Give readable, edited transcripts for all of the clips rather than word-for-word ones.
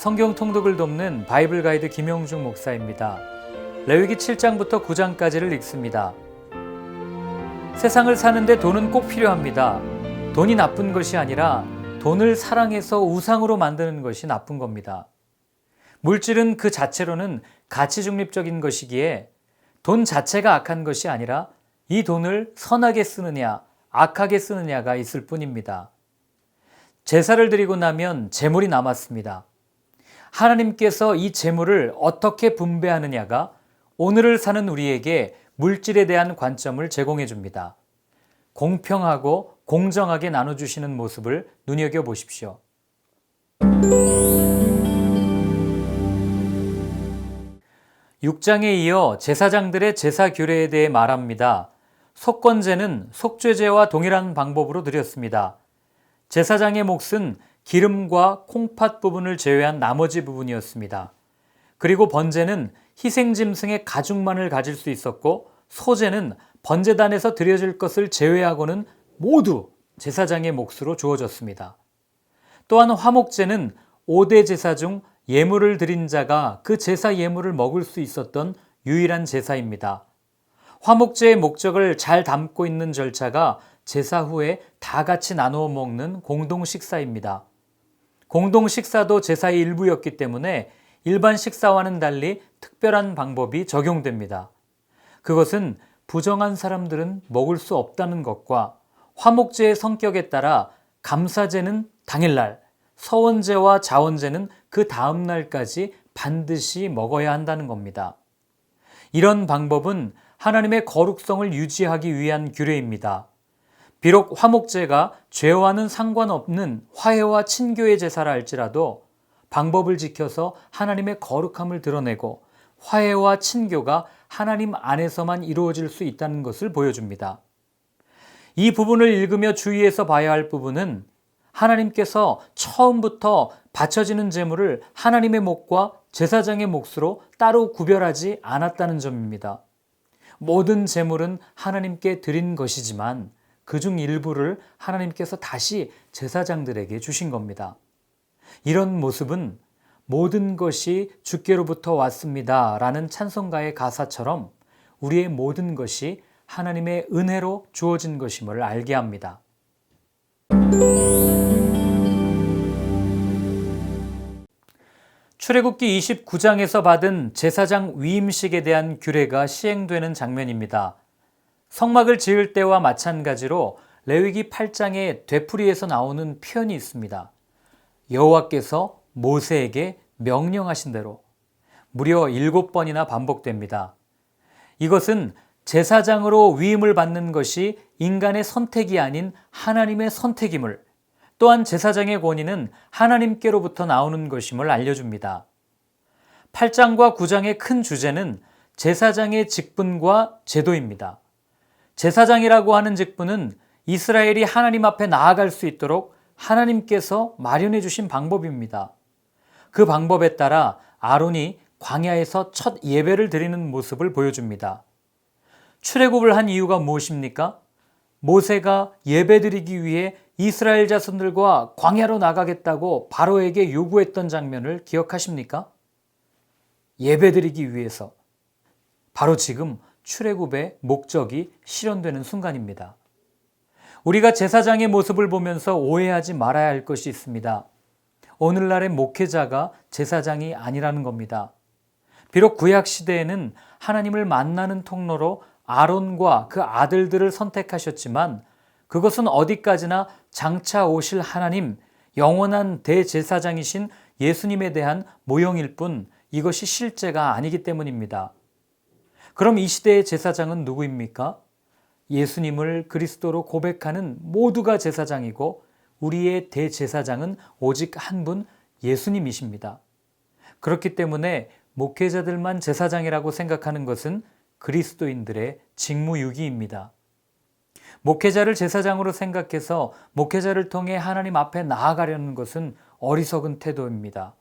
성경 통독을 돕는 바이블 가이드 김용중 목사입니다. 레위기 7장부터 9장까지를 읽습니다. 세상을 사는데 돈은 꼭 필요합니다. 돈이 나쁜 것이 아니라 돈을 사랑해서 우상으로 만드는 것이 나쁜 겁니다. 물질은 그 자체로는 가치 중립적인 것이기에 돈 자체가 악한 것이 아니라 이 돈을 선하게 쓰느냐, 악하게 쓰느냐가 있을 뿐입니다. 제사를 드리고 나면 재물이 남았습니다. 하나님께서 이 재물을 어떻게 분배하느냐가 오늘을 사는 우리에게 물질에 대한 관점을 제공해 줍니다. 공평하고 공정하게 나눠주시는 모습을 눈여겨보십시오. 6장에 이어 제사장들의 제사 규례에 대해 말합니다. 속건제는 속죄제와 동일한 방법으로 드렸습니다. 제사장의 몫은 기름과 콩팥 부분을 제외한 나머지 부분이었습니다. 그리고 번제는 희생짐승의 가죽만을 가질 수 있었고, 소제는 번제단에서 드려질 것을 제외하고는 모두 제사장의 몫으로 주어졌습니다. 또한 화목제는 5대 제사 중 예물을 드린 자가 그 제사 예물을 먹을 수 있었던 유일한 제사입니다. 화목제의 목적을 잘 담고 있는 절차가 제사 후에 다 같이 나누어 먹는 공동 식사입니다. 공동 식사도 제사의 일부였기 때문에 일반 식사와는 달리 특별한 방법이 적용됩니다. 그것은 부정한 사람들은 먹을 수 없다는 것과 화목제의 성격에 따라 감사제는 당일날, 서원제와 자원제는 그 다음 날까지 반드시 먹어야 한다는 겁니다. 이런 방법은 하나님의 거룩성을 유지하기 위한 규례입니다. 비록 화목제가 죄와는 상관없는 화해와 친교의 제사라 할지라도 방법을 지켜서 하나님의 거룩함을 드러내고 화해와 친교가 하나님 안에서만 이루어질 수 있다는 것을 보여줍니다. 이 부분을 읽으며 주의해서 봐야 할 부분은 하나님께서 처음부터 바쳐지는 제물을 하나님의 몫과 제사장의 몫으로 따로 구별하지 않았다는 점입니다. 모든 제물은 하나님께 드린 것이지만 그중 일부를 하나님께서 다시 제사장들에게 주신 겁니다. 이런 모습은 모든 것이 주께로부터 왔습니다 라는 찬송가의 가사처럼 우리의 모든 것이 하나님의 은혜로 주어진 것임을 알게 합니다. 출애굽기 29장에서 받은 제사장 위임식에 대한 규례가 시행되는 장면입니다. 성막을 지을 때와 마찬가지로 레위기 8장의 되풀이에서 나오는 표현이 있습니다. 여호와께서 모세에게 명령하신 대로 무려 7번이나 반복됩니다. 이것은 제사장으로 위임을 받는 것이 인간의 선택이 아닌 하나님의 선택임을, 또한 제사장의 권위는 하나님께로부터 나오는 것임을 알려줍니다. 8장과 9장의 큰 주제는 제사장의 직분과 제도입니다. 제사장이라고 하는 직분은 이스라엘이 하나님 앞에 나아갈 수 있도록 하나님께서 마련해 주신 방법입니다. 그 방법에 따라 아론이 광야에서 첫 예배를 드리는 모습을 보여줍니다. 출애굽을 한 이유가 무엇입니까? 모세가 예배드리기 위해 이스라엘 자손들과 광야로 나가겠다고 바로에게 요구했던 장면을 기억하십니까? 예배드리기 위해서. 바로 지금 출애굽의 목적이 실현되는 순간입니다. 우리가 제사장의 모습을 보면서 오해하지 말아야 할 것이 있습니다. 오늘날의 목회자가 제사장이 아니라는 겁니다. 비록 구약 시대에는 하나님을 만나는 통로로 아론과 그 아들들을 선택하셨지만 그것은 어디까지나 장차 오실 하나님, 영원한 대제사장이신 예수님에 대한 모형일 뿐 이것이 실제가 아니기 때문입니다. 그럼 이 시대의 제사장은 누구입니까? 예수님을 그리스도로 고백하는 모두가 제사장이고 우리의 대제사장은 오직 한 분 예수님이십니다. 그렇기 때문에 목회자들만 제사장이라고 생각하는 것은 그리스도인들의 직무유기입니다. 목회자를 제사장으로 생각해서 목회자를 통해 하나님 앞에 나아가려는 것은 어리석은 태도입니다.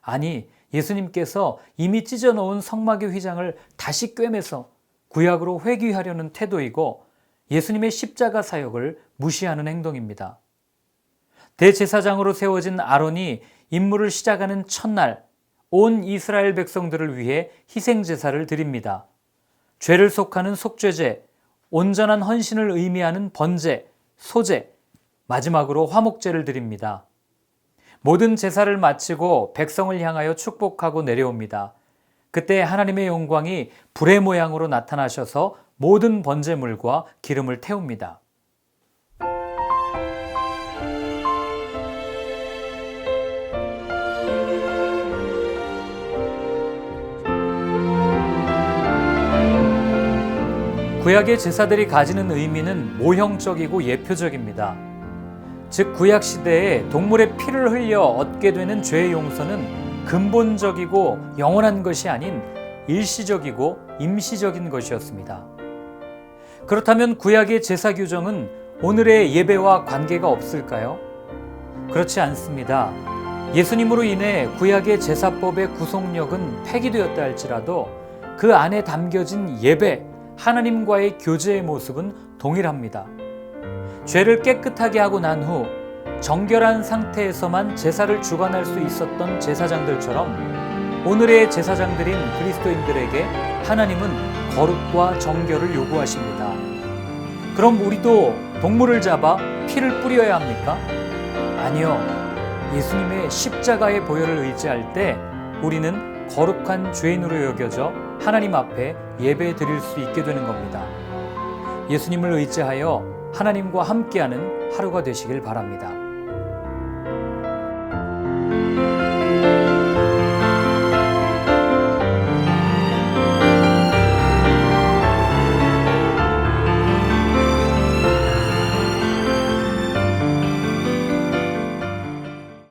아니, 예수님께서 이미 찢어놓은 성막의 휘장을 다시 꿰매서 구약으로 회귀하려는 태도이고 예수님의 십자가 사역을 무시하는 행동입니다. 대제사장으로 세워진 아론이 임무를 시작하는 첫날 온 이스라엘 백성들을 위해 희생제사를 드립니다. 죄를 속하는 속죄제, 온전한 헌신을 의미하는 번제, 소제, 마지막으로 화목제를 드립니다. 모든 제사를 마치고 백성을 향하여 축복하고 내려옵니다. 그때 하나님의 영광이 불의 모양으로 나타나셔서 모든 번제물과 기름을 태웁니다. 구약의 제사들이 가지는 의미는 모형적이고 예표적입니다. 즉 구약 시대에 동물의 피를 흘려 얻게 되는 죄의 용서는 근본적이고 영원한 것이 아닌 일시적이고 임시적인 것이었습니다. 그렇다면 구약의 제사 규정은 오늘의 예배와 관계가 없을까요? 그렇지 않습니다. 예수님으로 인해 구약의 제사법의 구속력은 폐기되었다 할지라도 그 안에 담겨진 예배, 하나님과의 교제의 모습은 동일합니다. 죄를 깨끗하게 하고 난 후 정결한 상태에서만 제사를 주관할 수 있었던 제사장들처럼 오늘의 제사장들인 그리스도인들에게 하나님은 거룩과 정결을 요구하십니다. 그럼 우리도 동물을 잡아 피를 뿌려야 합니까? 아니요. 예수님의 십자가의 보혈을 의지할 때 우리는 거룩한 죄인으로 여겨져 하나님 앞에 예배 드릴 수 있게 되는 겁니다. 예수님을 의지하여 하나님과 함께하는 하루가 되시길 바랍니다.